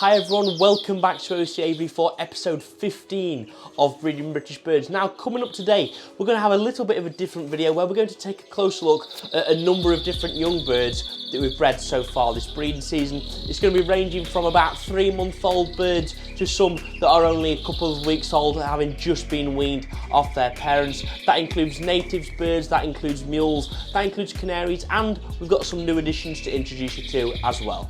Hi everyone, welcome back to Aviary for episode 15 of Breeding British Birds. Now coming up today, we're going to have a little bit of a different video where we're going to take a closer look at a number of different young birds that we've bred so far this breeding season. It's going to be ranging from about 3-month-old birds to some that are only a couple of weeks old, having just been weaned off their parents. That includes natives birds, that includes mules, that includes canaries, and we've got some new additions to introduce you to as well.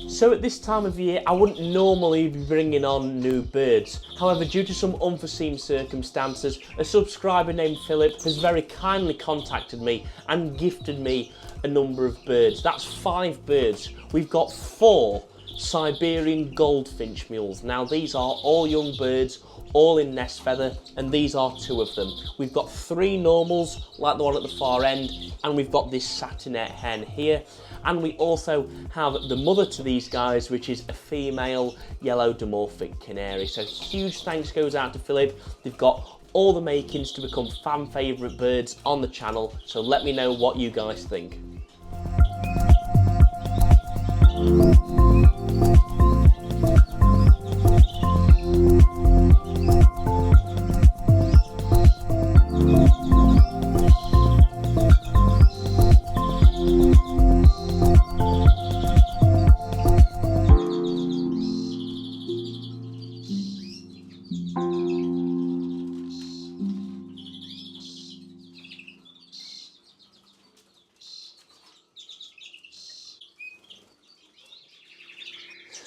So at this time of year, I wouldn't normally be bringing on new birds. However, due to some unforeseen circumstances, a subscriber named Philip has very kindly contacted me and gifted me a number of birds. That's 5 birds. We've got 4 Siberian goldfinch mules. Now these are all young birds, all in nest feather, and these are 2 of them. We've got 3 normals, like the one at the far end, and we've got this satinette hen here. And we also have the mother to these guys, which is a female yellow dimorphic canary. So huge thanks goes out to Philip. They've got all the makings to become fan favourite birds on the channel, so let me know what you guys think.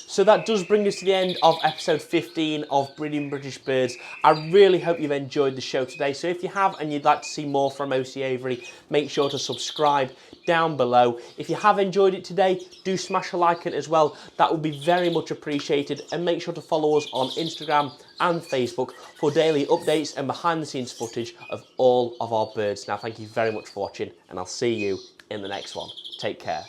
So that does bring us to the end of episode 15 of Breeding British Birds. I really hope you've enjoyed the show today. So if you have and you'd like to see more from OC Aviary, make sure to subscribe down below. If you have enjoyed it today, do smash a like it as well. That would be very much appreciated. And make sure to follow us on Instagram and Facebook for daily updates and behind the scenes footage of all of our birds. Now, thank you very much for watching, and I'll see you in the next one. Take care.